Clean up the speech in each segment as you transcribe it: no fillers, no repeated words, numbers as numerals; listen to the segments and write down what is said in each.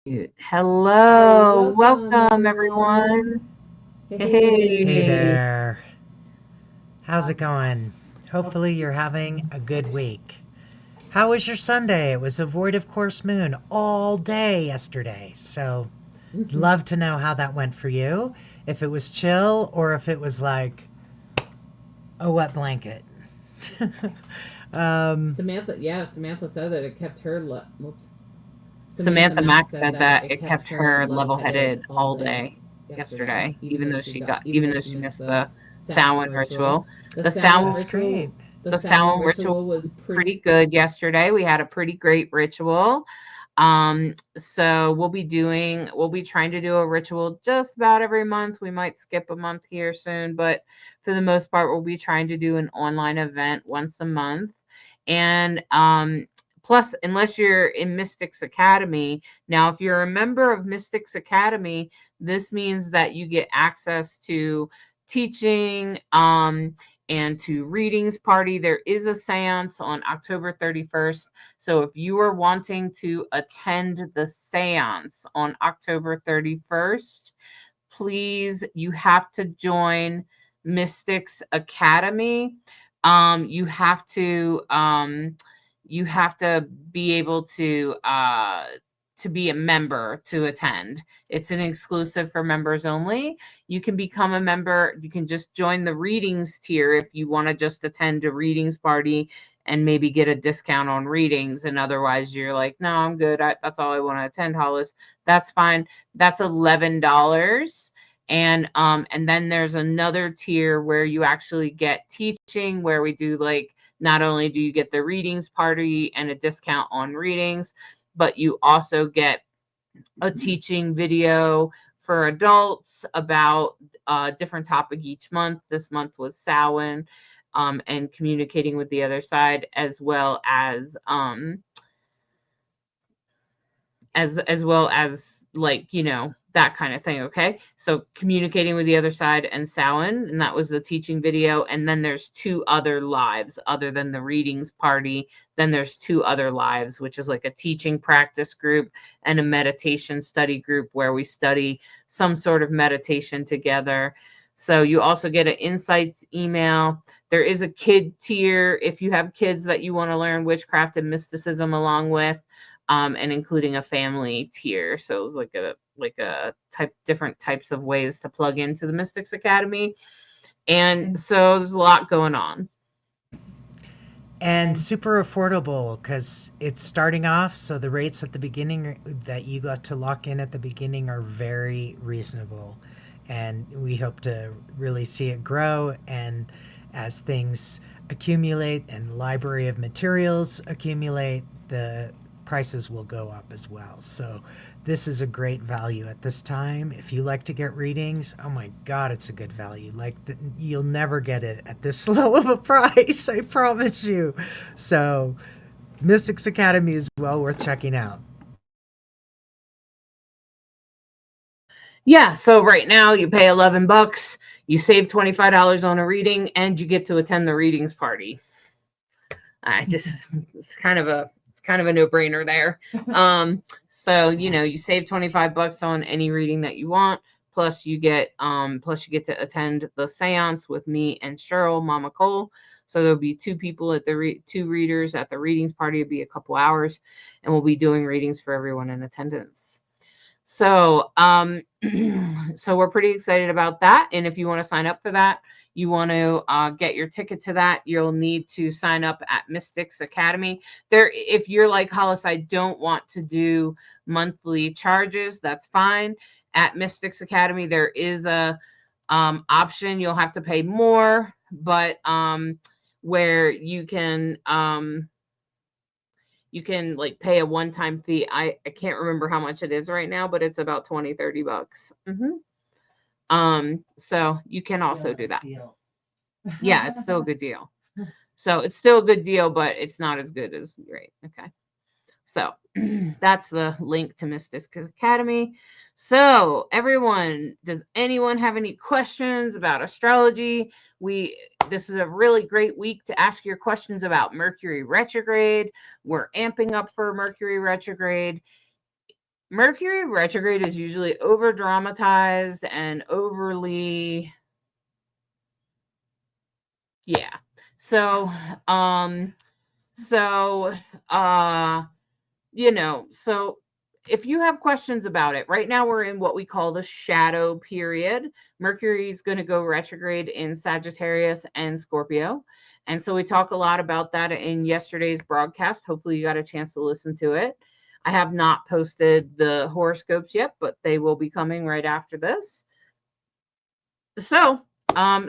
Hello, Welcome, welcome everyone. everyone. Hey Hey, there. How's it going? Hopefully you're having a good week. How was your Sunday? It was a void of course moon all day yesterday. So, love to know how that went for you. If it was chill or if it was like a wet blanket. um, Samantha said that it kept her. Whoops. Samantha Samantha Mack Mack said said that that it it kept kept her her level-headed level-headed all all day day yesterday, yesterday, even though even though she she missed missed the the Samhain Samhain ritual. ritual. The The Samhain Samhain that's great. ritual. The the Samhain Samhain ritual ritual was was pretty. pretty good yesterday. We had a pretty great ritual. So we'll be trying to do a ritual just about every month. We might skip a month here soon, but for the most part, we'll be trying to do an online event once a month. And plus, unless you're in Mystics Academy, now if you're a member of Mystics Academy, this means that you get access to teaching and to readings party. There is a seance on October 31st. So if you are wanting to attend the seance on October 31st, please, you have to join Mystics Academy. You have to be able to be a member to attend. It's an exclusive for members only. You can become a member. You can just join the readings tier if you want to just attend a readings party and maybe get a discount on readings. And otherwise, you're like, no, I'm good. That's all I want to attend, Hollis. That's fine. That's $11. And then there's another tier where you actually get teaching, where we do like, not only do you get the readings party and a discount on readings, but you also get a teaching video for adults about a different topic each month. This month was Samhain, and communicating with the other side, as well as like, that kind of thing. Okay, so communicating with the other side and Samhain, and that was the teaching video. And then there's two other lives other than the readings party. Then there's two other lives, which is like a teaching practice group and a meditation study group where we study some sort of meditation together. So you also get an insights email. There is a kid tier if you have kids that you want to learn witchcraft and mysticism along with, and including a family tier. So it was like a different types of ways to plug into the Mystics Academy. And so there's a lot going on. And super affordable because it's starting off. So the rates at the beginning that you got to lock in at the beginning are very reasonable. And we hope to really see it grow. And as things accumulate and library of materials accumulate, the prices will go up as well. So this is a great value at this time. If you like to get readings, oh my God, it's a good value. You'll never get it at this low of a price, I promise you. So Mystics Academy is well worth checking out. Yeah, so right now you pay $11, you save $25 on a reading, and you get to attend the readings party. I just it's kind of a no-brainer there. So you save $25 on any reading that you want, plus you get to attend the seance with me and Cheryl, Mama Cole. So there'll be two people at the two readers at the readings party. It'll be a couple hours, and we'll be doing readings for everyone in attendance. So, so we're pretty excited about that. And if you want to sign up for that, you want to get your ticket to that, you'll need to sign up at Mystics Academy. There, if you're like Hollis, I don't want to do monthly charges, that's fine. At Mystics Academy, there is a option. You'll have to pay more, but where you can like pay a one-time fee. I can't remember how much it is right now, but it's about $20-$30. So you can also do that. Yeah, it's still a good deal. So it's still a good deal, but it's not as good as right. Okay. So that's the link to Mystics Academy. So everyone, does anyone have any questions about astrology? This is a really great week to ask your questions about Mercury retrograde. We're amping up for Mercury retrograde. Mercury retrograde is usually over dramatized and overly, yeah. So, so, uh, so if you have questions about it, right now we're in what we call the shadow period. Mercury is going to go retrograde in Sagittarius and Scorpio. And so we talk a lot about that in yesterday's broadcast. Hopefully you got a chance to listen to it. I have not posted the horoscopes yet, but they will be coming right after this. So,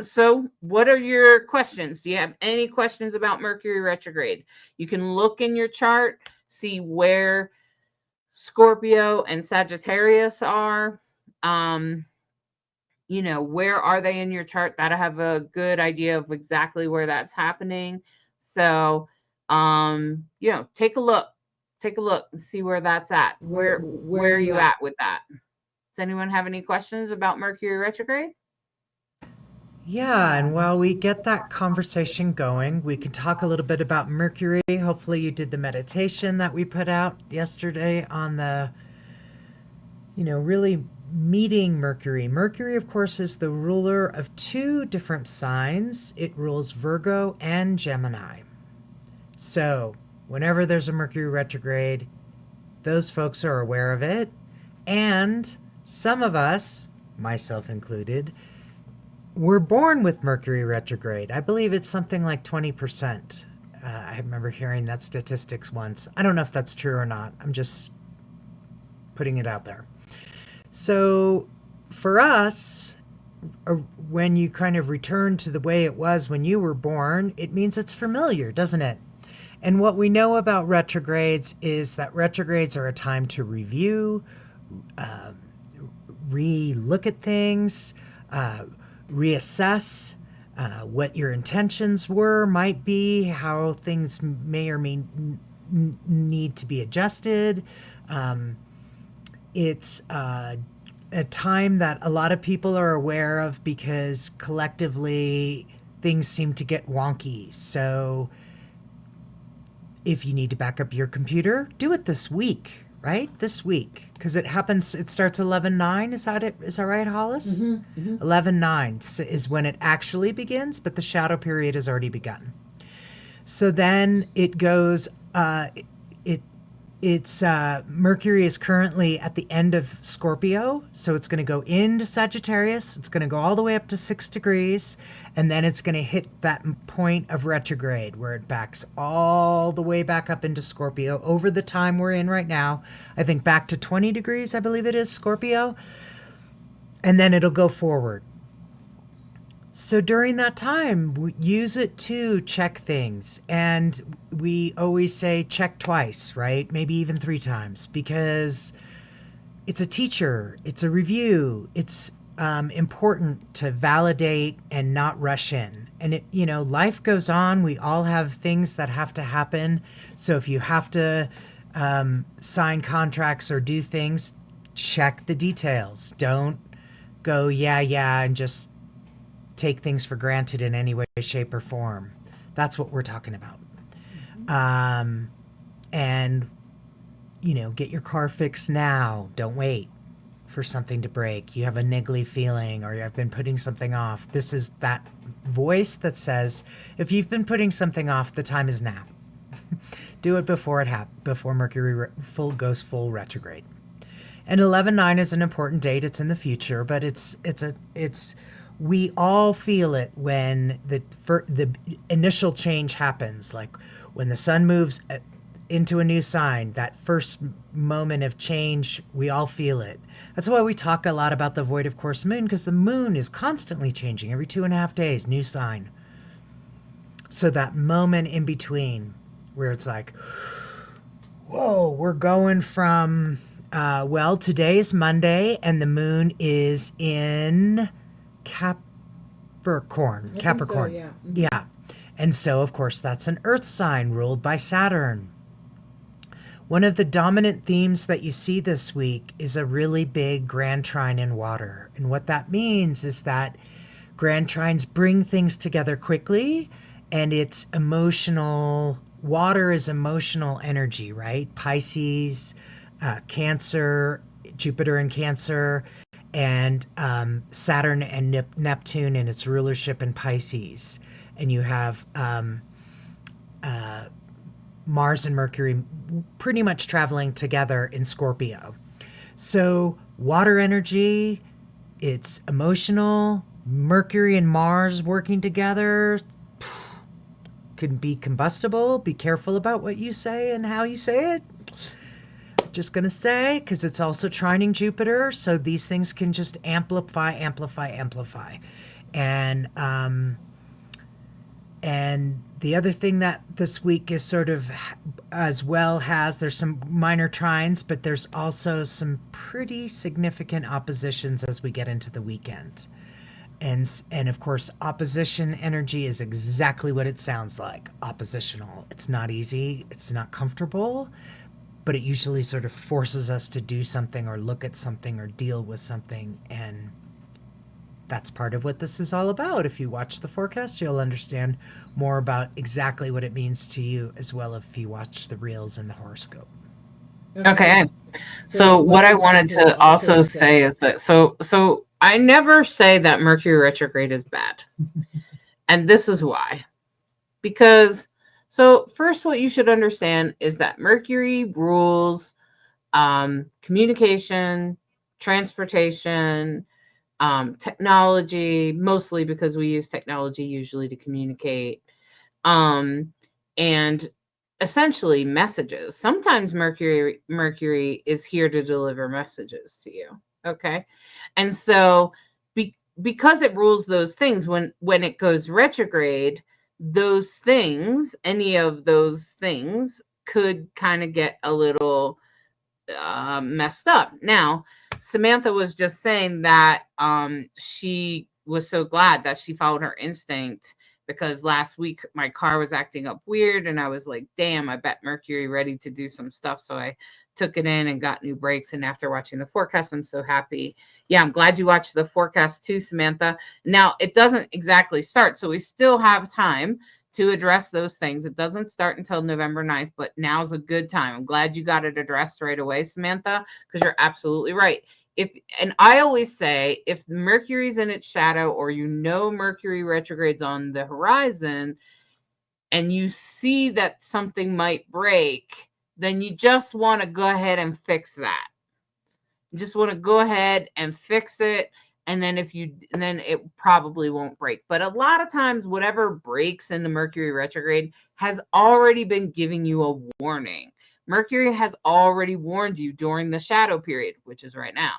so what are your questions? Do you have any questions about Mercury retrograde? You can look in your chart, see where Scorpio and Sagittarius are. Where are they in your chart? That'll have a good idea of exactly where that's happening. So, take a look and see where that's at. Where are you at with that? Does anyone have any questions about Mercury retrograde? Yeah, and while we get that conversation going, we can talk a little bit about Mercury. Hopefully you did the meditation that we put out yesterday on the, really meeting Mercury. Mercury, of course, is the ruler of two different signs. It rules Virgo and Gemini. So whenever there's a Mercury retrograde, those folks are aware of it. And some of us, myself included, we're born with Mercury retrograde. I believe it's something like 20%. I remember hearing that statistics once. I don't know if that's true or not. I'm just putting it out there. So for us, when you kind of return to the way it was when you were born, it means it's familiar, doesn't it? And what we know about retrogrades is that retrogrades are a time to review, re-look at things, reassess what your intentions might be, how things may or may need to be adjusted. It's a time that a lot of people are aware of because collectively things seem to get wonky. So if you need to back up your computer, do it this week, right? This week, because it starts 11/9. Is that right, Hollis? 11/9 is when it actually begins, but the shadow period has already begun. So then it goes, Mercury is currently at the end of Scorpio, so it's going to go into Sagittarius. It's going to go all the way up to 6 degrees, and then it's going to hit that point of retrograde where it backs all the way back up into Scorpio over the time we're in right now. I think back to 20 degrees, I believe it is, Scorpio, and then it'll go forward. So during that time, use it to check things. And we always say check twice, right? Maybe even 3 times, because it's a teacher, it's a review. It's important to validate and not rush in. And life goes on. We all have things that have to happen. So if you have to sign contracts or do things, check the details. Don't go, yeah, and just take things for granted in any way, shape, or form. That's what we're talking about. And, get your car fixed now. Don't wait for something to break. You have a niggly feeling or you've been putting something off. This is that voice that says, if you've been putting something off, the time is now. Do it before before Mercury goes full retrograde. And 11/9 is an important date. It's in the future, but we all feel it when the initial change happens, like when the sun moves into a new sign. That first moment of change, we all feel it. That's why we talk a lot about the void of course moon, because the moon is constantly changing. Every 2.5 days, new sign. So that moment in between where it's like, whoa, we're going from, today is Monday and the moon is in Capricorn. So, yeah. Yeah. And so, of course, that's an earth sign ruled by Saturn. One of the dominant themes that you see this week is a really big grand trine in water. And what that means is that grand trines bring things together quickly, and it's emotional. Water is emotional energy, right? Pisces, Cancer, Jupiter in Cancer, and Saturn and Neptune in its rulership in Pisces. And you have Mars and Mercury pretty much traveling together in Scorpio. So water energy, it's emotional. Mercury and Mars working together can be combustible. Be careful about what you say and how you say it. Just going to say, because it's also trining Jupiter, so these things can just amplify. And the other thing that this week is sort of as well there's some minor trines, but there's also some pretty significant oppositions as we get into the weekend. And of course, opposition energy is exactly what it sounds like, oppositional. It's not easy, it's not comfortable, but it usually sort of forces us to do something or look at something or deal with something, and that's part of what this is all about. If you watch the forecast, you'll understand more about exactly what it means to you, as well if you watch the reels and the horoscope. Okay. So what I wanted to also say is that so I never say that Mercury retrograde is bad. And this is why. Because so first what you should understand is that Mercury rules communication, transportation, technology, mostly because we use technology usually to communicate, and essentially messages. Sometimes Mercury is here to deliver messages to you. Okay. And so because it rules those things, when it goes retrograde, those things, any of those things could kind of get a little messed up. Now, Samantha was just saying that she was so glad that she followed her instinct, because last week my car was acting up weird and I was like, damn, I bet Mercury ready to do some stuff. So I took it in and got new brakes. And after watching the forecast, I'm so happy. Yeah, I'm glad you watched the forecast too, Samantha. Now, it doesn't exactly start, so we still have time to address those things. It doesn't start until November 9th, but now's a good time. I'm glad you got it addressed right away, Samantha, because you're absolutely right. And I always say, if Mercury's in its shadow, or Mercury retrogrades on the horizon, and you see that something might break, then you just want to go ahead and fix that. You just want to go ahead and fix it. And then then it probably won't break. But a lot of times, whatever breaks in the Mercury retrograde has already been giving you a warning. Mercury has already warned you during the shadow period, which is right now.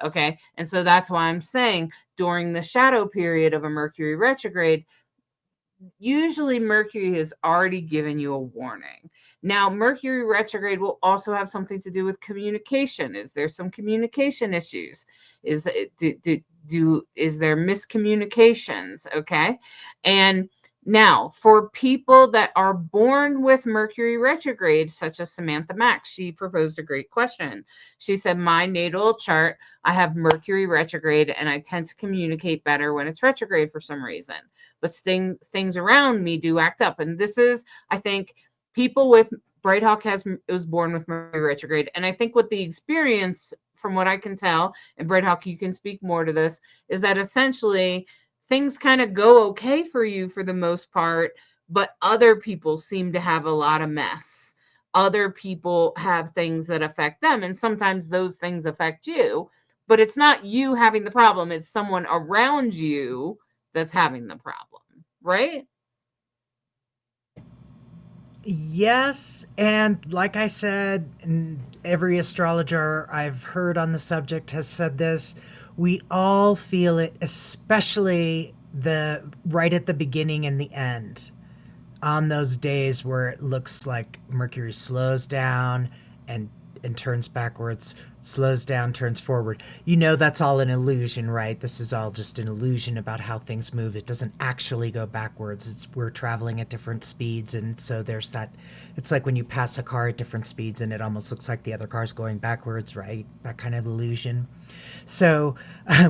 Okay. And so that's why I'm saying during the shadow period of a Mercury retrograde, usually Mercury has already given you a warning. Now, Mercury retrograde will also have something to do with communication. Is there some communication issues? Is there miscommunications? Okay. And now, for people that are born with Mercury retrograde, such as Samantha Max, she proposed a great question. She said, my natal chart, I have Mercury retrograde, and I tend to communicate better when it's retrograde for some reason. But things around me do act up. And this is, I think, people with Bright Hawk was born with Mercury retrograde. And I think what the experience, from what I can tell, and Bright Hawk, you can speak more to this, is that essentially things kind of go okay for you for the most part, but other people seem to have a lot of mess. Other people have things that affect them, and sometimes those things affect you, but it's not you having the problem. It's someone around you that's having the problem, right? Yes, and like I said, and every astrologer I've heard on the subject has said this, we all feel it, especially right at the beginning and the end, on those days where it looks like Mercury slows down and turns backwards, slows down, turns forward. That's all an illusion, right? This is all just an illusion about how things move. It doesn't actually go backwards. We're traveling at different speeds, and so there's that. It's like when you pass a car at different speeds and it almost looks like the other car's going backwards, right? That kind of illusion. So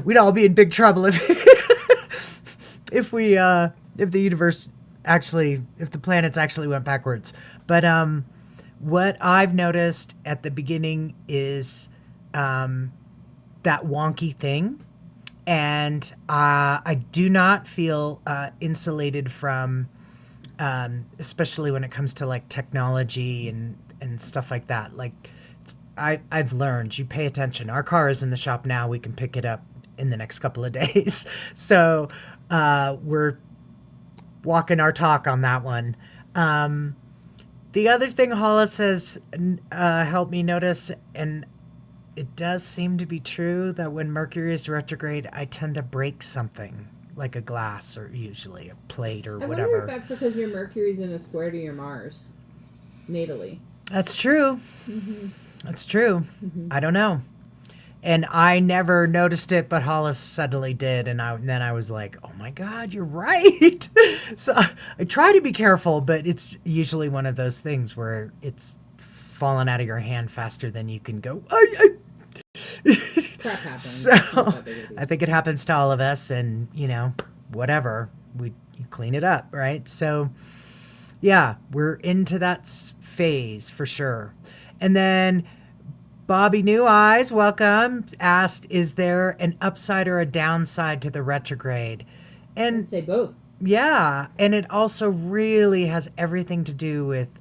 we'd all be in big trouble if if the universe actually, if the planets actually went backwards. But What I've noticed at the beginning is that wonky thing. And I do not feel insulated from, especially when it comes to like technology and stuff like that. Like, I've learned, you pay attention. Our car is in the shop now. We can pick it up in the next couple of days. So we're walking our talk on that one. The other thing Hollis has helped me notice, and it does seem to be true, that when Mercury is retrograde, I tend to break something, like a glass or usually a plate or I whatever. wonder if that's because your Mercury's in a square to your Mars, natally. That's true. Mm-hmm. That's true. Mm-hmm. I don't know. And I never noticed it, but Hollis suddenly did, and then I was like, "Oh my God, you're right." So I try to be careful, but it's usually one of those things where it's falling out of your hand faster than you can go. Crap happens. So It's not that big a deal. I think it happens to all of us, and whatever, you clean it up, right? So yeah, we're into that phase for sure. And then Bobby New Eyes, welcome, asked, is there an upside or a downside to the retrograde? And I'd say both. yeah, and it also really has everything to do with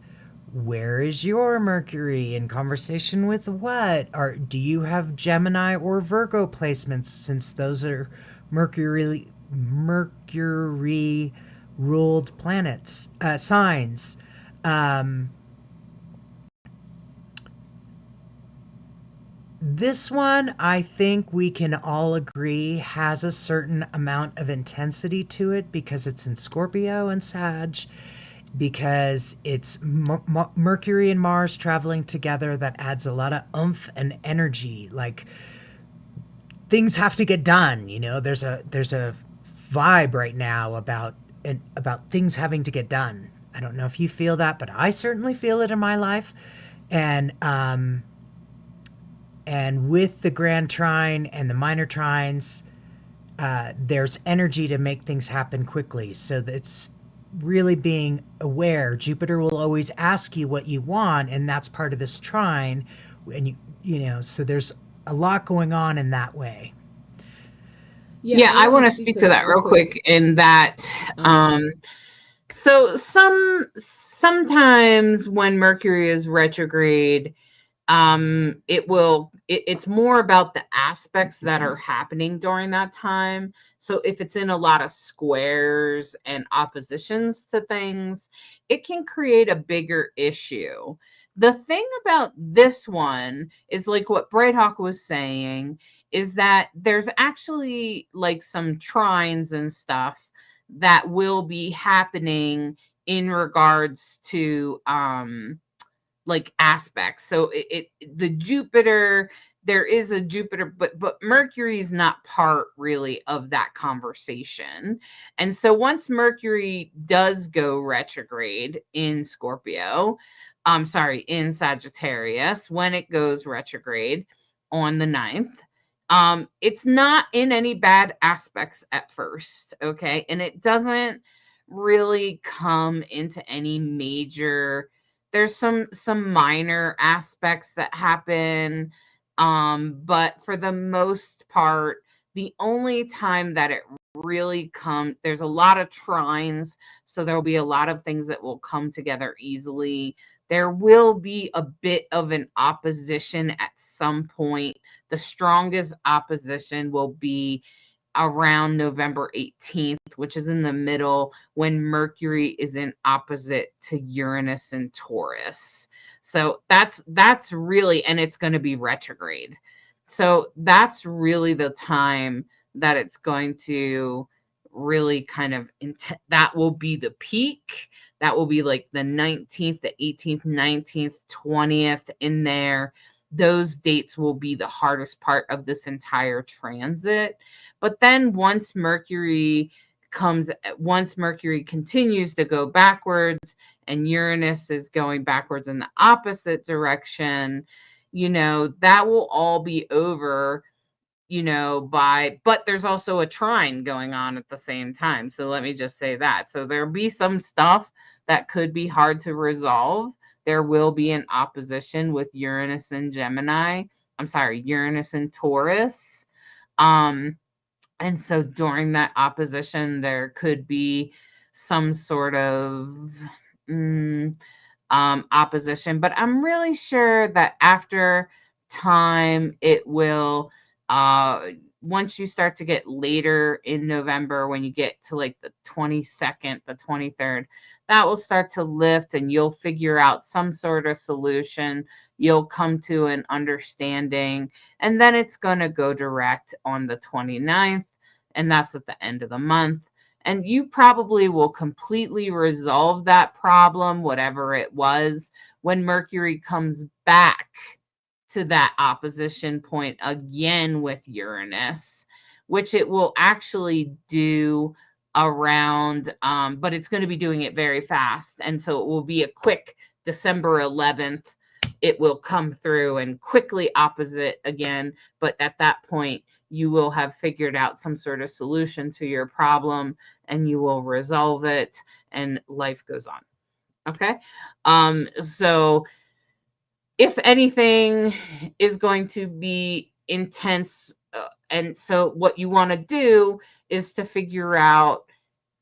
where is your Mercury in conversation with what? Or do you have Gemini or Virgo placements, since those are Mercury ruled planets, signs. This one, I think we can all agree, has a certain amount of intensity to it because it's in Scorpio and Sag, because it's Mercury and Mars traveling together. That adds a lot of oomph and energy. Like, things have to get done. There's a vibe right now about things having to get done. I don't know if you feel that, but I certainly feel it in my life. And with the grand trine and the minor trines, there's energy to make things happen quickly. So it's really being aware. Jupiter will always ask you what you want, and that's part of this trine. And so there's a lot going on in that way. Yeah, I want to speak to that real quick. In that, so sometimes when Mercury is retrograde, it's more about the aspects that are happening during that time. So if it's in a lot of squares and oppositions to things, it can create a bigger issue. The thing about this one is, like what Brighthawk was saying, is that there's actually like some trines and stuff that will be happening in regards to like aspects. So the Jupiter, there is a Jupiter, but Mercury is not part really of that conversation. And so once Mercury does go retrograde in Scorpio, in Sagittarius, when it goes retrograde on the 9th, it's not in any bad aspects at first, okay? And it doesn't really come into any major, there's some minor aspects that happen, but for the most part, the only time that it really there's a lot of trines, so there'll be a lot of things that will come together easily. There will be a bit of an opposition at some point. The strongest opposition will be around November 18th, which is in the middle, when Mercury is in opposite to Uranus and Taurus. So that's really, and it's going to be retrograde. So that's really the time that it's going to really kind of, that will be the peak. That will be like the 19th, the 18th, 19th, 20th in there. Those dates will be the hardest part of this entire transit. But then once Mercury continues to go backwards and Uranus is going backwards in the opposite direction, that will all be over, but there's also a trine going on at the same time. So let me just say that. So there'll be some stuff that could be hard to resolve. there will be an opposition with Uranus and Gemini. I'm sorry, Uranus and Taurus. And so during that opposition, there could be some sort of opposition, but I'm really sure that after time, it will, once you start to get later in November, when you get to like the 22nd, the 23rd, that will start to lift and you'll figure out some sort of solution. You'll come to an understanding, and then it's going to go direct on the 29th, and that's at the end of the month. And you probably will completely resolve that problem, whatever it was, when Mercury comes back to that opposition point again with Uranus, which it will actually do around, but it's going to be doing it very fast. And so it will be a quick December 11th. It will come through and quickly opposite again. But at that point, you will have figured out some sort of solution to your problem and you will resolve it and life goes on. Okay. So if anything is going to be intense, and so what you want to do is to figure out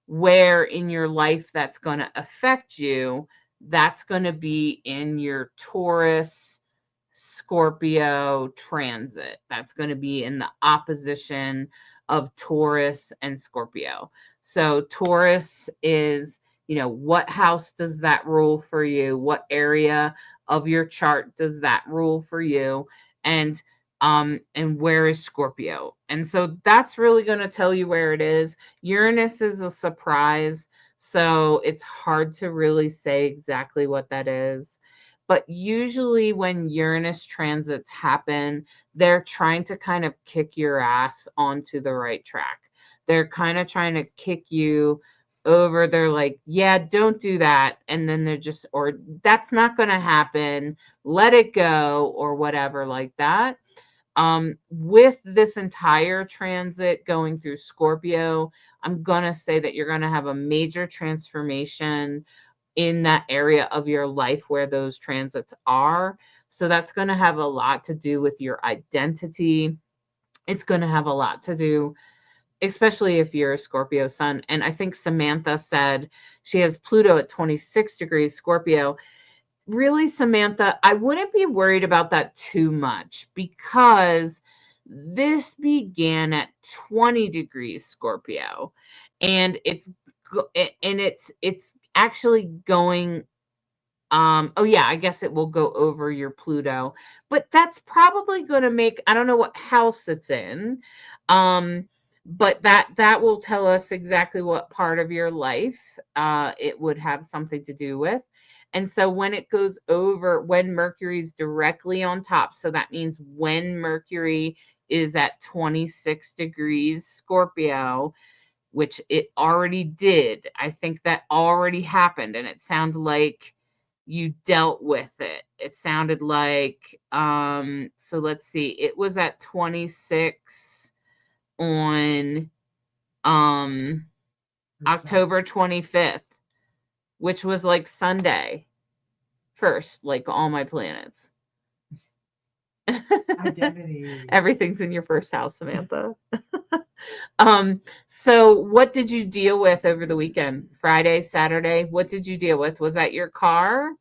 where in your life that's going to affect you. That's going to be in your Taurus Scorpio transit. That's going to be in the opposition of Taurus and Scorpio. So Taurus is, what house does that rule for you? What area of your chart does that rule for you? And where is Scorpio? And so that's really going to tell you where it is. Uranus is a surprise, so it's hard to really say exactly what that is. But usually when Uranus transits happen, they're trying to kind of kick your ass onto the right track. They're kind of trying to kick you over. They're like, yeah, don't do that. And then they're just, or that's not going to happen. Let it go, or whatever like that. With this entire transit going through Scorpio, I'm going to say that you're going to have a major transformation in that area of your life where those transits are. So that's going to have a lot to do with your identity. It's going to have a lot to do, especially if you're a Scorpio sun. And I think Samantha said she has Pluto at 26 degrees Scorpio. Really, Samantha, I wouldn't be worried about that too much because this began at 20 degrees Scorpio, and it's actually going, oh yeah, I guess it will go over your Pluto, but that's probably going to make, I don't know what house it's in, but that will tell us exactly what part of your life it would have something to do with. And so when it goes over, when Mercury's directly on top, so that means when Mercury is at 26 degrees Scorpio, which it already did. I think that already happened, and it sounded like you dealt with it. It sounded like, so let's see, it was at 26 on October 25th, which was like Sunday first, like all my planets. Identity. Everything's in your first house, Samantha. So what did you deal with over the weekend? Friday, Saturday? What did you deal with? Was that your car?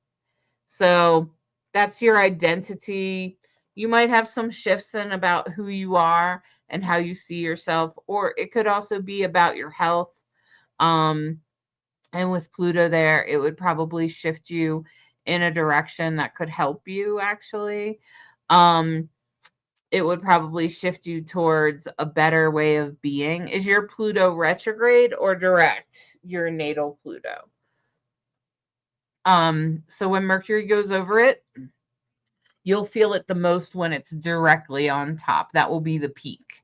So that's your identity. You might have some shifts in about who you are and how you see yourself, or it could also be about your health. And with Pluto there, it would probably shift you in a direction that could help you, actually. It would probably shift you towards a better way of being. Is your Pluto retrograde or direct, your natal Pluto? So when Mercury goes over it, you'll feel it the most when it's directly on top. That will be the peak,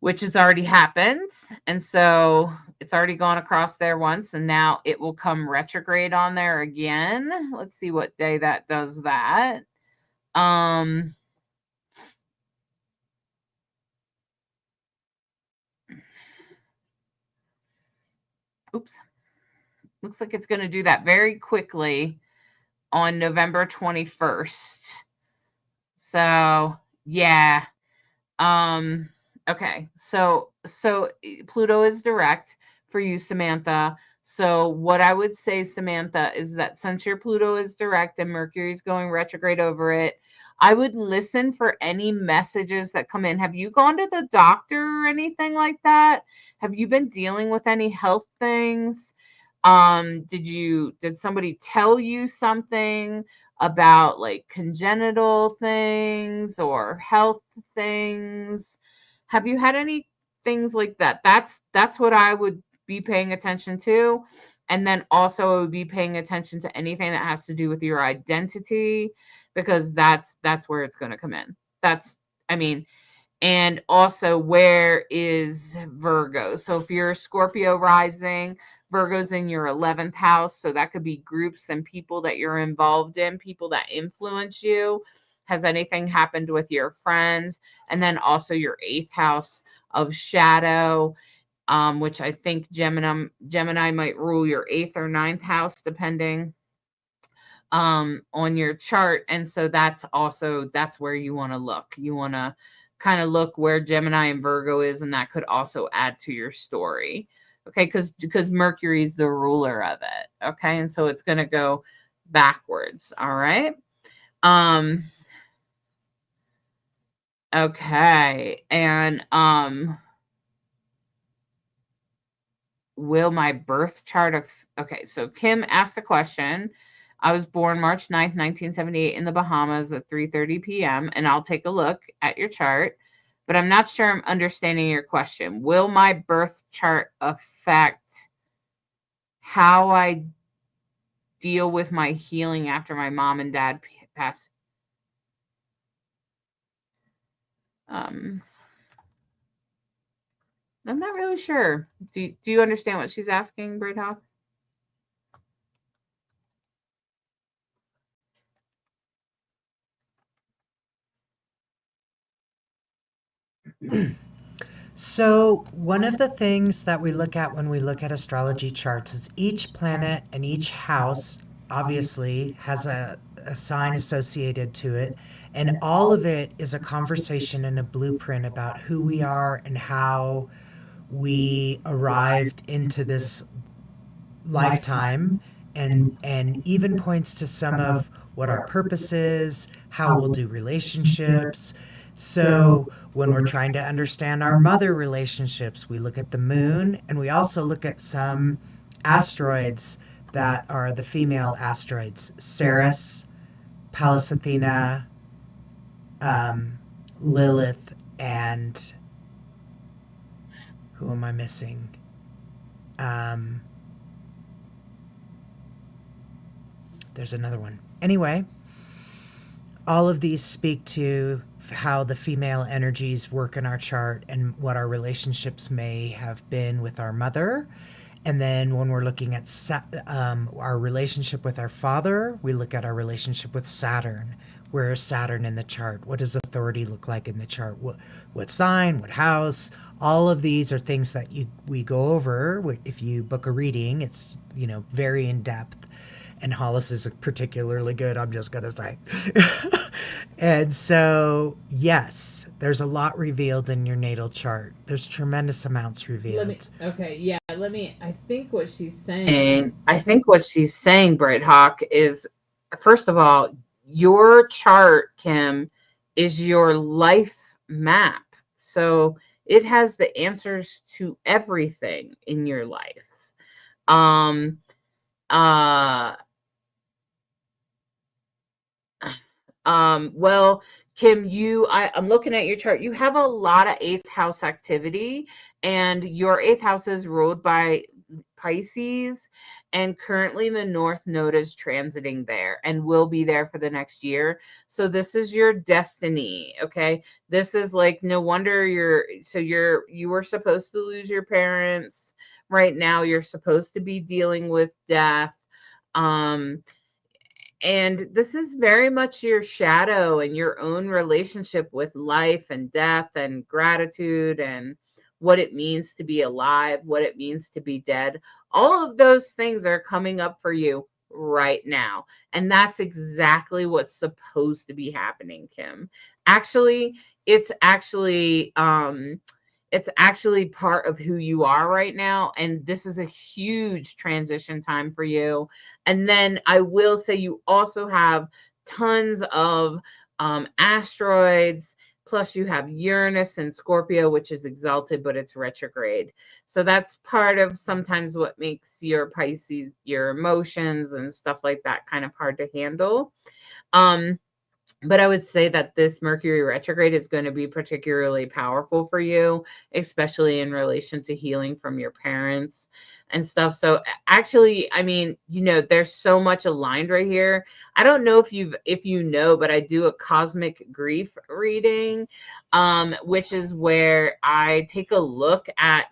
which has already happened. And so it's already gone across there once, and now it will come retrograde on there again. Let's see what day that does that. Oops. Looks like it's going to do that very quickly on November 21st. So, yeah. Okay. So Pluto is direct for you, Samantha. So what I would say, Samantha, is that since your Pluto is direct and Mercury's going retrograde over it, I would listen for any messages that come in. Have you gone to the doctor or anything like that? Have you been dealing with any health things? Did somebody tell you something about like congenital things or health things? Have you had any things like that? That's what I would be paying attention to. And then also I would be paying attention to anything that has to do with your identity, because that's where it's going to come in. That's, I mean, and also where is Virgo? So if you're a Scorpio rising, Virgo's in your 11th house. So that could be groups and people that you're involved in, people that influence you. Has anything happened with your friends? And then also your 8th house of shadow, which I think Gemini might rule your 8th or 9th house, depending on your chart. And so that's where you want to look. You want to kind of look where Gemini and Virgo is, and that could also add to your story. Okay, because Mercury is the ruler of it. Okay, and so it's going to go backwards. All right. Okay, and will my birth chart of okay, so Kim asked the question. I was born March 9th, 1978 in the Bahamas at 3:30 p.m. and I'll take a look at your chart, but I'm not sure I'm understanding your question. Will my birth chart affect how I deal with my healing after my mom and dad pass? I'm not really sure. Do you understand what she's asking, Braid Hawk? So, one of the things that we look at when we look at astrology charts is each planet and each house obviously has a sign associated to it. And all of it is a conversation and a blueprint about who we are and how we arrived into this lifetime, and even points to some of what our purpose is, how we'll do relationships. So when we're trying to understand our mother relationships, we look at the moon, and we also look at some asteroids that are the female asteroids: Ceres, Pallas Athena, Lilith, and who am I missing? There's another one. Anyway, all of these speak to how the female energies work in our chart and what our relationships may have been with our mother. And then when we're looking at our relationship with our father, we look at our relationship with Saturn. Where is Saturn in the chart? What does authority look like in the chart? What sign? What house? All of these are things that we go over. If you book a reading, it's very in depth. And Hollis is particularly good, I'm just going to say. And so, yes, there's a lot revealed in your natal chart. There's tremendous amounts revealed. I think what she's saying. I think what she's saying, Bright Hawk, is, first of all, your chart, Kim, is your life map. So it has the answers to everything in your life. Well, Kim, I'm looking at your chart. You have a lot of 8th house activity, and your 8th house is ruled by Pisces, and currently the North Node is transiting there and will be there for the next year. So this is your destiny. Okay. This is like, no wonder you were supposed to lose your parents. Right now, you're supposed to be dealing with death. And this is very much your shadow and your own relationship with life and death and gratitude and what it means to be alive, what it means to be dead. All of those things are coming up for you right now. And that's exactly what's supposed to be happening, Kim. Actually, it's actually part of who you are right now, and this is a huge transition time for you. And then I will say you also have tons of asteroids, plus you have Uranus and Scorpio, which is exalted, but it's retrograde. So that's part of sometimes what makes your Pisces, your emotions and stuff like that, kind of hard to handle. But I would say that this Mercury retrograde is going to be particularly powerful for you, especially in relation to healing from your parents and stuff. So actually, I mean, there's so much aligned right here. I don't know if you know, but I do a cosmic grief reading, which is where I take a look at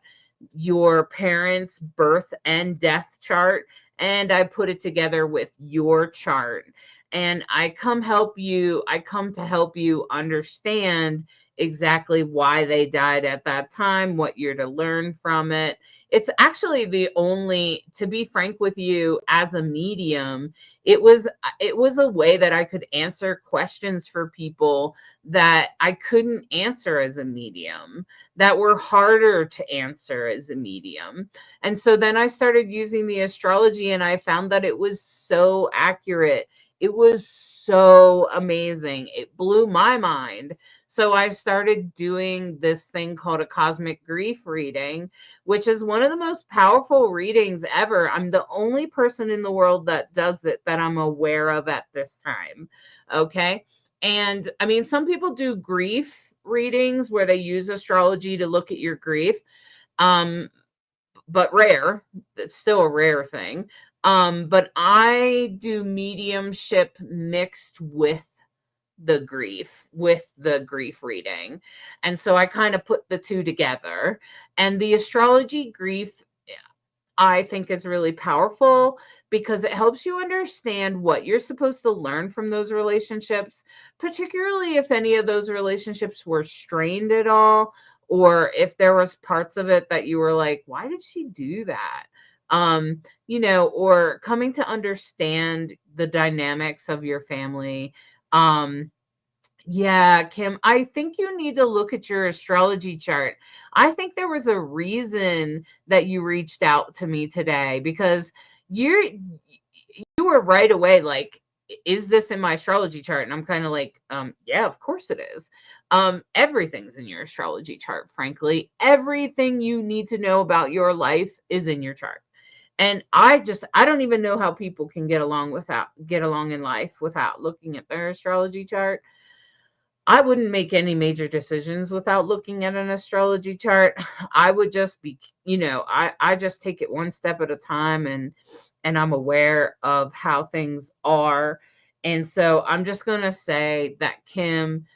your parents' birth and death chart, and I put it together with your chart. And I come to help you understand exactly why they died at that time, what you're to learn from it. It's actually to be frank with you, as a medium, it was a way that I could answer questions for people that I couldn't answer as a medium, that were harder to answer as a medium. And so then I started using the astrology, and I found that it was so accurate. It was so amazing. It blew my mind. So I started doing this thing called a cosmic grief reading, which is one of the most powerful readings ever. I'm the only person in the world that does it that I'm aware of at this time. Okay. And I mean, some people do grief readings where they use astrology to look at your grief. But rare. It's still a rare thing. But I do mediumship mixed with the grief reading. And so I kind of put the two together. And the astrology grief, I think, is really powerful because it helps you understand what you're supposed to learn from those relationships, particularly if any of those relationships were strained at all, or if there was parts of it that you were like, why did she do that? Or coming to understand the dynamics of your family. Yeah, Kim, I think you need to look at your astrology chart. I think there was a reason that you reached out to me today, because you were right away like, is this in my astrology chart? And I'm kind of like, yeah, of course it is. Everything's in your astrology chart, frankly. Everything you need to know about your life is in your chart. And I don't even know how people can get along in life without looking at their astrology chart. I wouldn't make any major decisions without looking at an astrology chart. I would just be, I just take it one step at a time, and I'm aware of how things are. And so I'm just going to say that, Kim,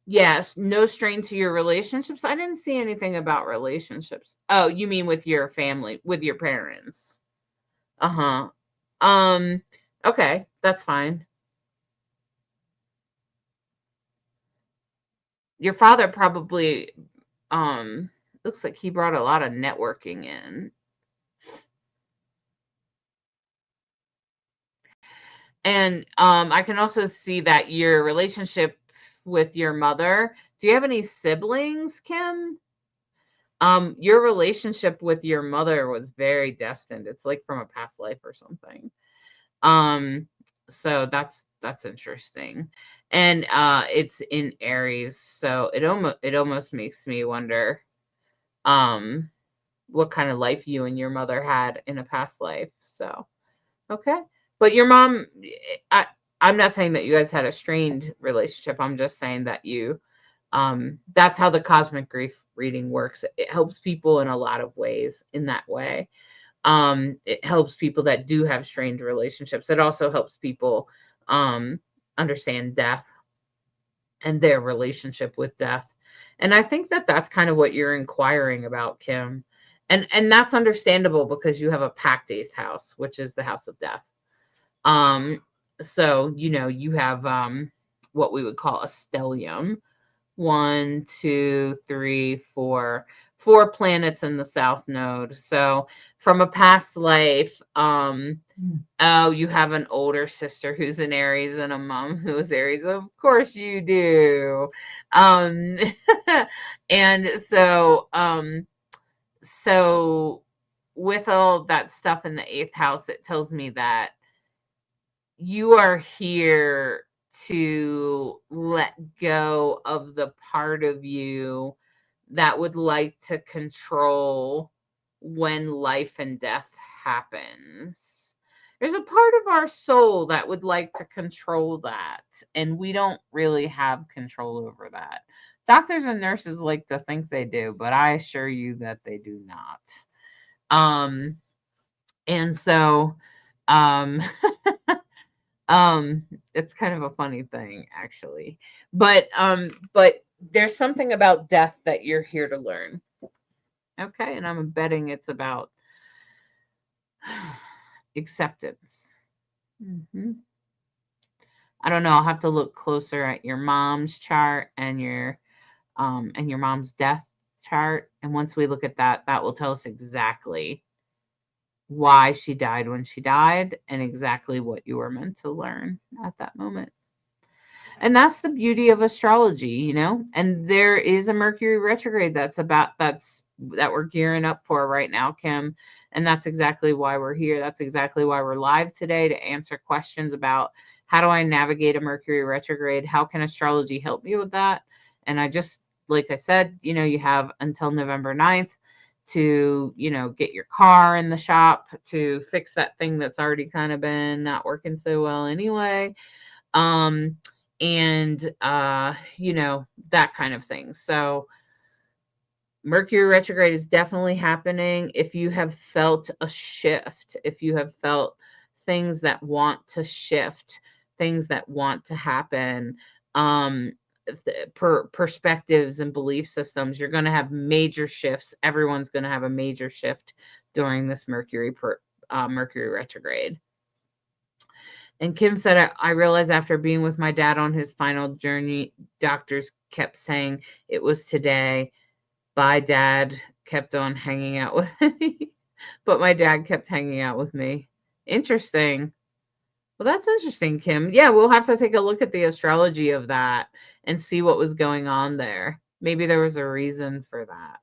yes, no strain to your relationships. I didn't see anything about relationships. Oh, you mean with your family, with your parents? Uh-huh. Okay, that's fine. Your father probably looks like he brought a lot of networking in. And I can also see that your relationship with your mother. Do you have any siblings, Kim? Your relationship with your mother was very destined. It's like from a past life or something. So that's interesting. And it's in Aries, so it almost makes me wonder what kind of life you and your mother had in a past life. So okay. But your mom, I'm not saying that you guys had a strained relationship. I'm just saying that that's how the cosmic grief reading works. It helps people in a lot of ways in that way. It helps people that do have strained relationships. It also helps people understand death and their relationship with death. And I think that that's kind of what you're inquiring about, Kim. And that's understandable because you have a packed eighth house, which is the house of death. So you have what we would call a stellium, 1, 2, 3, 4. 4 planets in the South Node. So from a past life, oh, you have an older sister who's an Aries and a mom who is Aries. Of course you do. And so with all that stuff in the 8th house, it tells me that you are here to let go of the part of you that would like to control when life and death happens. There's a part of our soul that would like to control that, and we don't really have control over that. Doctors and nurses like to think they do, but I assure you that they do not. And so um it's kind of a funny thing, actually. But there's something about death that you're here to learn. Okay, and I'm betting it's about acceptance. I don't know. I'll have to look closer at your mom's chart and your mom's death chart. And once we look at that, that will tell us exactly why she died when she died and exactly what you were meant to learn at that moment. And that's the beauty of astrology, you know. And there is a Mercury retrograde that we're gearing up for right now, Kim. And that's exactly why we're here. That's exactly why we're live today, to answer questions about how do I navigate a Mercury retrograde? How can astrology help me with that? And I just, like I said, you know, you have until November 9th to, you know, get your car in the shop, to fix that thing that's already kind of been not working so well anyway. You know, that kind of thing. So Mercury retrograde is definitely happening. If you have felt a shift, if you have felt things that want to shift, things that want to happen, perspectives and belief systems, you're going to have major shifts. Everyone's going to have a major shift during this Mercury retrograde. And Kim said, I realized after being with my dad on his final journey, doctors kept saying it was today. Bye, Dad kept on hanging out with me. But my dad kept hanging out with me. Interesting. Well, that's interesting, Kim. Yeah, we'll have to take a look at the astrology of that and see what was going on there. Maybe there was a reason for that.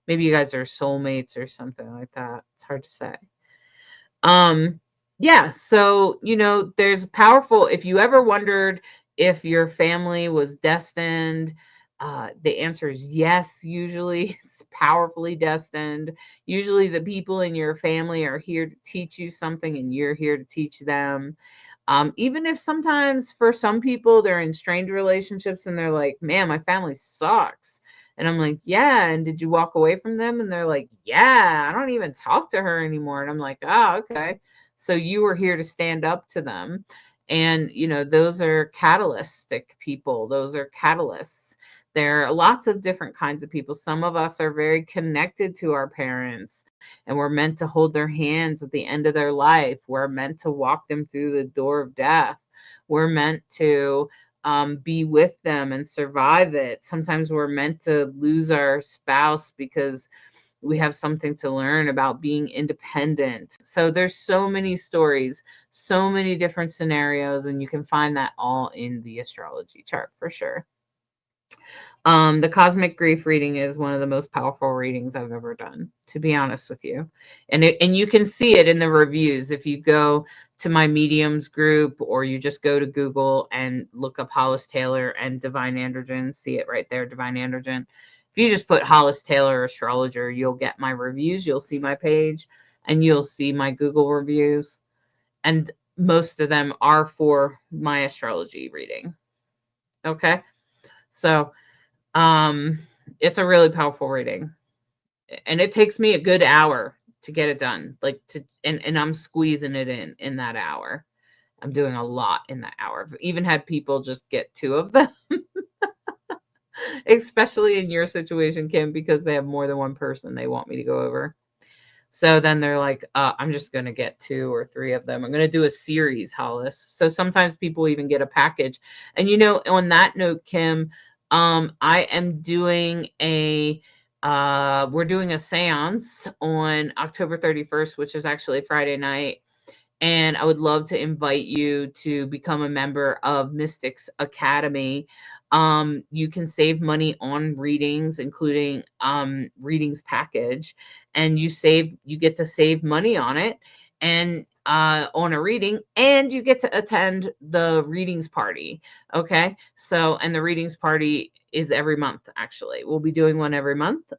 Maybe you guys are soulmates or something like that. It's hard to say. Yeah, so, you know, there's powerful, if you ever wondered if your family was destined, the answer is yes. Usually it's powerfully destined. Usually the people in your family are here to teach you something and you're here to teach them. Even if sometimes for some people they're in strained relationships and they're like, man, my family sucks. And I'm like, yeah. And did you walk away from them? And they're like, yeah, I don't even talk to her anymore. And I'm like, oh, okay. So you were here to stand up to them. And, you know, those are catalytic people. Those are catalysts. There are lots of different kinds of people. Some of us are very connected to our parents and we're meant to hold their hands at the end of their life. We're meant to walk them through the door of death. We're meant to be with them and survive it. Sometimes we're meant to lose our spouse because we have something to learn about being independent. So there's so many stories, so many different scenarios, and you can find that all in the astrology chart for sure. The cosmic grief reading is one of the most powerful readings I've ever done, to be honest with you. And you can see it in the reviews. If you go to my mediums group or you just go to Google and look up Hollis Taylor and Divine Androgen, see it right there, Divine Androgen. If you just put Hollis Taylor astrologer, you'll get my reviews. You'll see my page and you'll see my Google reviews. And most of them are for my astrology reading. Okay. So, it's a really powerful reading. And it takes me a good hour to get it done. And I'm squeezing it in that hour. I'm doing a lot in that hour. I've even had people just get 2 of them. Especially in your situation, Kim, because they have more than one person they want me to go over. So then they're like, I'm just going to get 2 or 3 of them. I'm going to do a series, Hollis. So sometimes people even get a package. And, on that note, Kim, I am doing we're doing a seance on October 31st, which is actually Friday night. And I would love to invite you to become a member of Mystics Academy. You can save money on readings, including readings package, and you get to save money on it and on a reading, and you get to attend the readings party. Okay. So, and the readings party is every month, actually. We'll be doing one every month.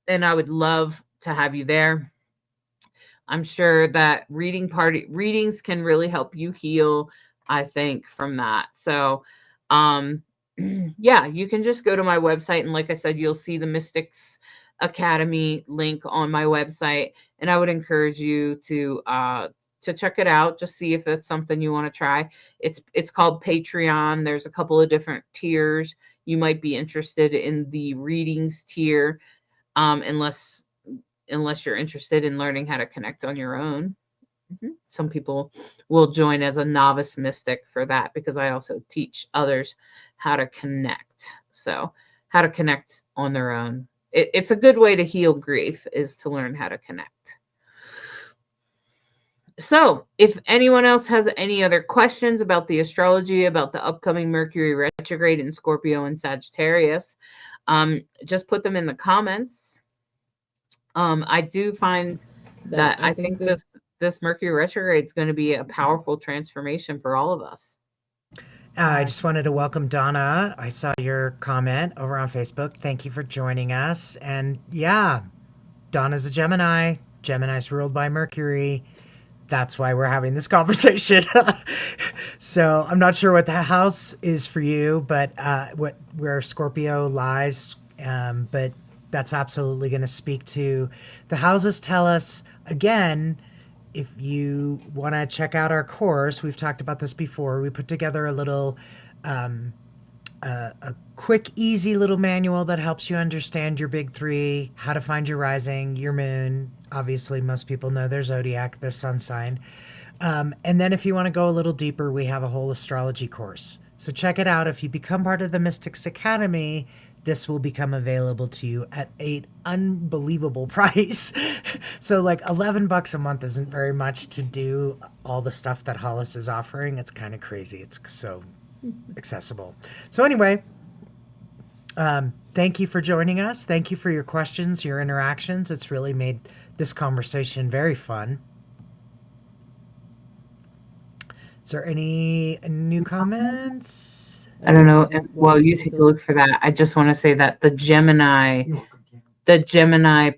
And I would love to have you there. I'm sure that readings can really help you heal, I think, from that. So, yeah, you can just go to my website. And like I said, you'll see the Mystics Academy link on my website. And I would encourage you to check it out. Just see if it's something you want to try. It's called Patreon. There's a couple of different tiers. You might be interested in the readings tier, unless you're interested in learning how to connect on your own. Some people will join as a novice mystic for that, because I also teach others how to connect. So how to connect on their own. It's a good way to heal grief, is to learn how to connect. So if anyone else has any other questions about the astrology, about the upcoming Mercury retrograde in Scorpio and Sagittarius, just put them in the comments. I do find that I think this Mercury retrograde is going to be a powerful transformation for all of us. I just wanted to welcome Donna. I saw your comment over on Facebook. Thank you for joining us. And yeah, Donna's a Gemini. Gemini's ruled by Mercury. That's why we're having this conversation. So I'm not sure what the house is for you, but where Scorpio lies. But that's absolutely going to speak to the houses. Tell us again, if you want to check out our course. We've talked about this before. We put together a little a quick, easy little manual that helps you understand your big 3, how to find your rising, your moon. Obviously, most people know their zodiac, their sun sign. And then if you want to go a little deeper, we have a whole astrology course. So check it out. If you become part of the Mystics Academy, this will become available to you at an unbelievable price. So like $11 a month isn't very much to do all the stuff that Hollis is offering. It's kind of crazy. It's so accessible. So anyway, thank you for joining us. Thank you for your questions, your interactions. It's really made this conversation very fun. Is there any new comments? I don't know. While you take a look for that, I just want to say that the Gemini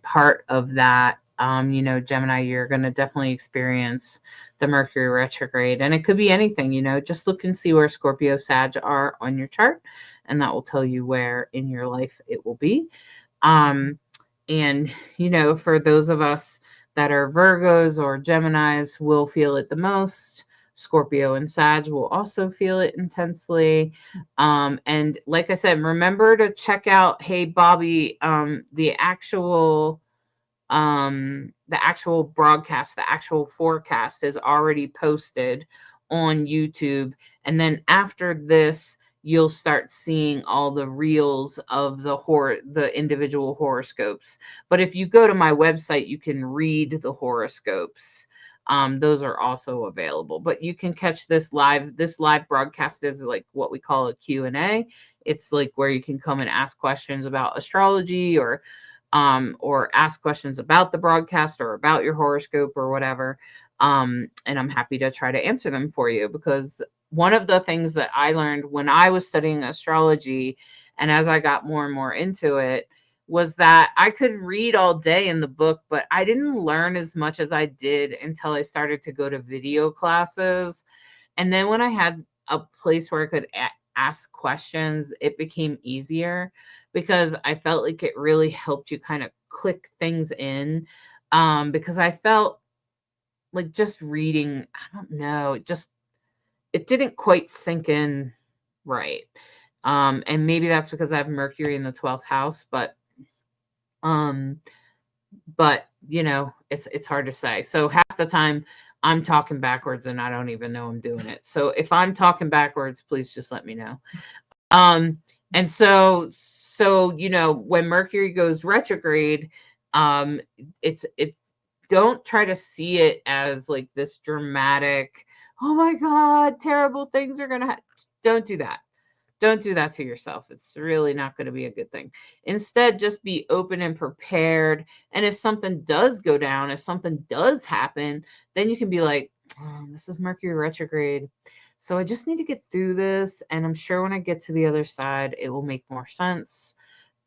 part of that, Gemini, you're going to definitely experience the Mercury retrograde, and it could be anything. Just look and see where Scorpio, Sag are on your chart, and that will tell you where in your life it will be. And for those of us that are Virgos or Geminis, will feel it the most. Scorpio and Sag will also feel it intensely. And like I said, remember to check out, hey, Bobby, the actual broadcast, the actual forecast is already posted on YouTube. And then after this, you'll start seeing all the reels of the individual horoscopes. But if you go to my website, you can read the horoscopes. Those are also available, but you can catch this live. This live broadcast is like what we call a Q&A. It's like where you can come and ask questions about astrology, or ask questions about the broadcast or about your horoscope or whatever. And I'm happy to try to answer them for you, because one of the things that I learned when I was studying astrology, and as I got more and more into it, was that I could read all day in the book, but I didn't learn as much as I did until I started to go to video classes. And then when I had a place where I could ask questions, it became easier, because I felt like it really helped you kind of click things in. Because I felt like just reading, I don't know, it didn't quite sink in right. And maybe that's because I have Mercury in the 12th house, but but you know, it's hard to say. So half the time I'm talking backwards and I don't even know I'm doing it. So if I'm talking backwards, please just let me know. And so you know, when Mercury goes retrograde, it's don't try to see it as like this dramatic, oh my god, terrible things are gonna don't do that. Don't do that to yourself. It's really not going to be a good thing. Instead, just be open and prepared. And if something does go down, if something does happen, then you can be like, oh, this is Mercury retrograde. So I just need to get through this. And I'm sure when I get to the other side, it will make more sense.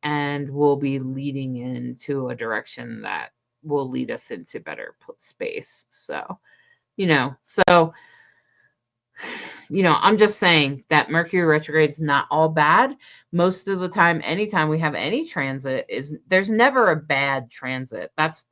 And we'll be leading into a direction that will lead us into better space. So, you know, I'm just saying that Mercury retrograde is not all bad. Most of the time, anytime we have any transit, there's never a bad transit. That's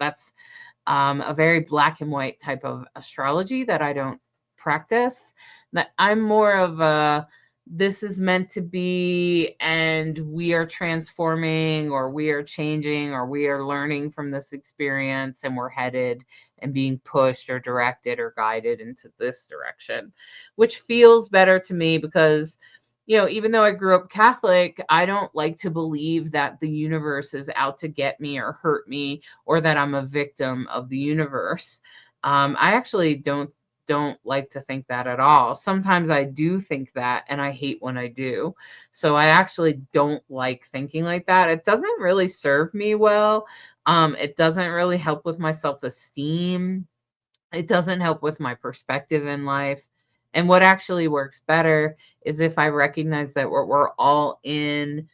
a very black and white type of astrology that I don't practice. That I'm more of a, this is meant to be, and we are transforming, or we are changing, or we are learning from this experience, and we're headed and being pushed or directed or guided into this direction, which feels better to me because, you know, even though I grew up Catholic, I don't like to believe that the universe is out to get me or hurt me, or that I'm a victim of the universe. I actually don't like to think that at all. Sometimes I do think that, and I hate when I do. So I actually don't like thinking like that. It doesn't really serve me well. It doesn't really help with my self-esteem. It doesn't help with my perspective in life. And what actually works better is if I recognize that we're all in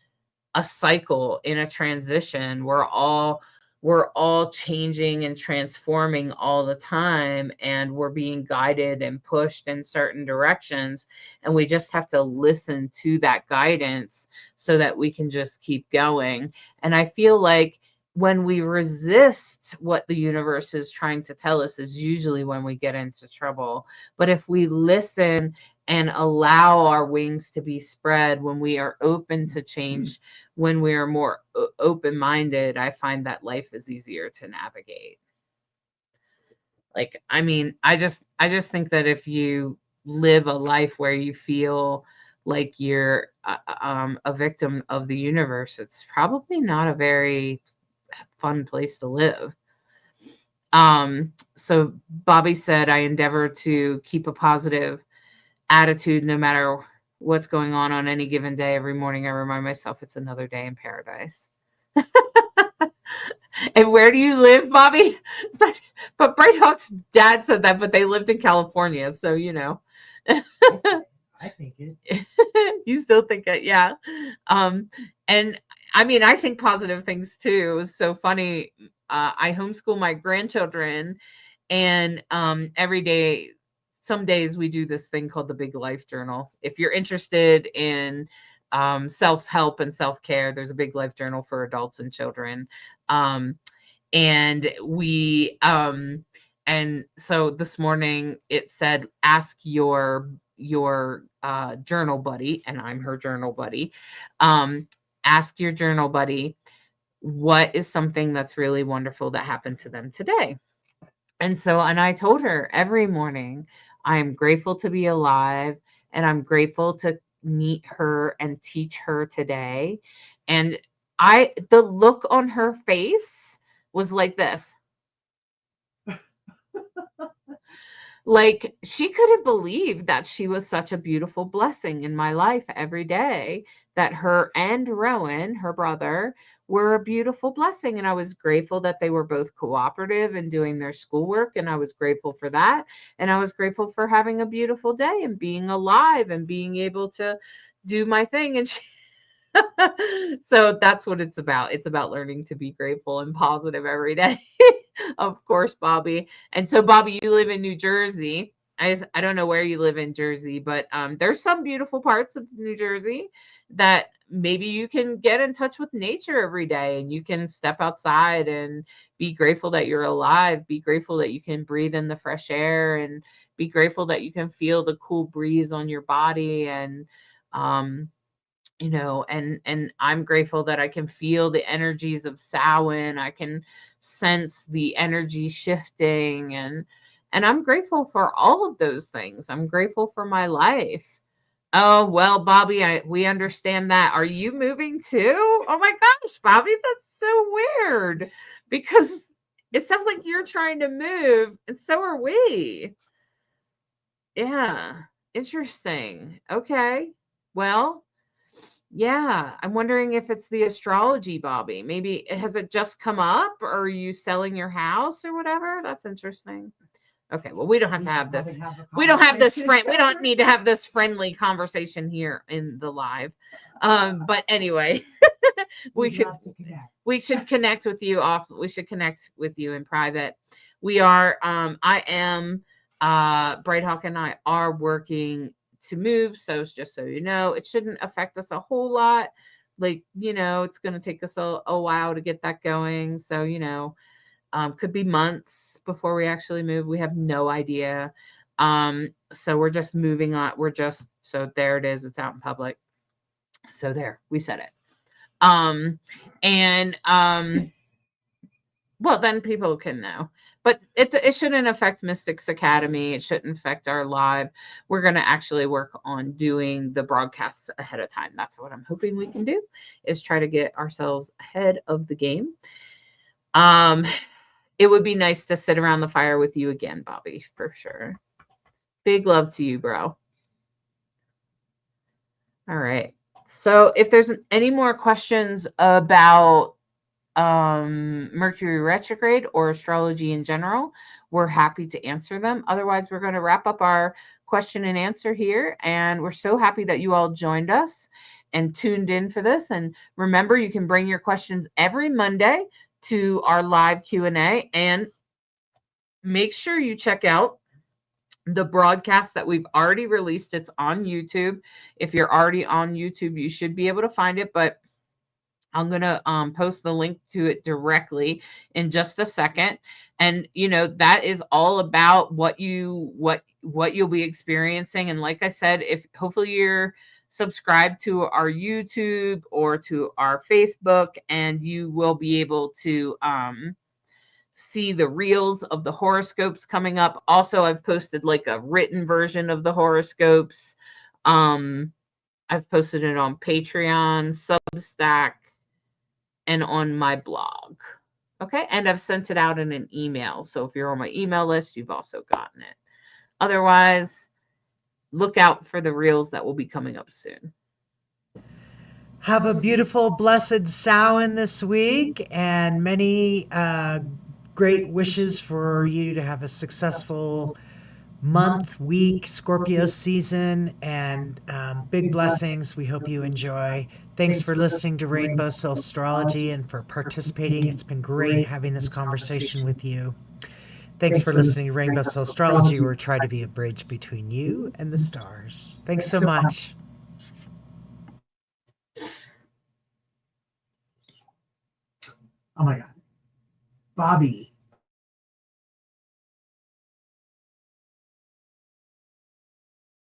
a cycle, in a transition. We're all changing and transforming all the time, and we're being guided and pushed in certain directions, and we just have to listen to that guidance so that we can just keep going. And I feel like when we resist what the universe is trying to tell us is usually when we get into trouble. But if we listen and allow our wings to be spread, when we are open to change, when we are more open-minded, I find that life is easier to navigate. Like, I mean, I just think that if you live a life where you feel like you're a victim of the universe, it's probably not a very fun place to live. So Bobby said, I endeavor to keep a positive attitude no matter what's going on any given day. Every morning I remind myself it's another day in paradise. And where do you live, Bobby? But Bright Hawk's dad said that, but they lived in California, so you know. I think it. You still think it, yeah. And I mean, I think positive things too. It was so funny. I homeschool my grandchildren, and every day, some days we do this thing called the Big Life Journal. If you're interested in self-help and self-care, there's a Big Life Journal for adults and children. And so this morning it said, ask your journal buddy, and I'm her journal buddy. Ask your journal buddy, what is something that's really wonderful that happened to them today? And I told her every morning, I am grateful to be alive, and I'm grateful to meet her and teach her today. And the look on her face was like this. Like, she couldn't believe that she was such a beautiful blessing in my life every day, that her and Rowan, her brother, were a beautiful blessing. And I was grateful that they were both cooperative in doing their schoolwork. And I was grateful for that. And I was grateful for having a beautiful day and being alive and being able to do my thing. And so that's what it's about. It's about learning to be grateful and positive every day. Of course, Bobby. And so, Bobby, you live in New Jersey. I don't know where you live in Jersey, but there's some beautiful parts of New Jersey that maybe you can get in touch with nature every day, and you can step outside and be grateful that you're alive. Be grateful that you can breathe in the fresh air, and be grateful that you can feel the cool breeze on your body. And and I'm grateful that I can feel the energies of Samhain. I can sense the energy shifting, and I'm grateful for all of those things. I'm grateful for my life. Oh, well, Bobby, we understand that. Are you moving too? Oh my gosh, Bobby, that's so weird because it sounds like you're trying to move and so are we. Yeah, interesting. Okay. Well, yeah, I'm wondering if it's the astrology, Bobby. Maybe has it just come up, or are you selling your house or whatever? That's interesting. Okay, well, we don't have to have this. We don't have this friend. We don't need to have this friendly conversation here in the live. But anyway, we should connect with you off. We should connect with you in private. We are. I am. Bright Hawk and I are working to move. So just so you know, it shouldn't affect us a whole lot. Like, it's going to take us a while to get that going. So, could be months before we actually move. We have no idea. So we're just moving on. So there it is. It's out in public. So there, we said it. Well, then people can know. But it shouldn't affect Mystics Academy. It shouldn't affect our live. We're going to actually work on doing the broadcasts ahead of time. That's what I'm hoping we can do, is try to get ourselves ahead of the game. It would be nice to sit around the fire with you again, Bobby, for sure. Big love to you, bro. All right. So if there's any more questions about Mercury retrograde or astrology in general, we're happy to answer them. Otherwise, we're going to wrap up our question and answer here. And we're so happy that you all joined us and tuned in for this. And remember, you can bring your questions every Monday to our live Q&A, and make sure you check out the broadcast that we've already released. It's on YouTube. If you're already on YouTube, you should be able to find it, but I'm going to post the link to it directly in just a second. And, that is all about what you'll be experiencing. And like I said, if hopefully you're subscribed to our YouTube or to our Facebook, and you will be able to see the reels of the horoscopes coming up. Also, I've posted like a written version of the horoscopes. I've posted it on Patreon, Substack, and on my blog. Okay. And I've sent it out in an email. So if you're on my email list, you've also gotten it. Otherwise, look out for the reels that will be coming up soon. Have a beautiful, blessed Samhain this week, and many great wishes for you to have a successful month, week, Scorpio season, and big blessings. We hope you enjoy. Thanks for listening to Rainbow Soulstrology and for participating. It's been great having this conversation with you. Thanks for listening to Rainbow Soulstrology, where we try to be a bridge between you and the stars. Thanks so much. Oh my God. Bobby.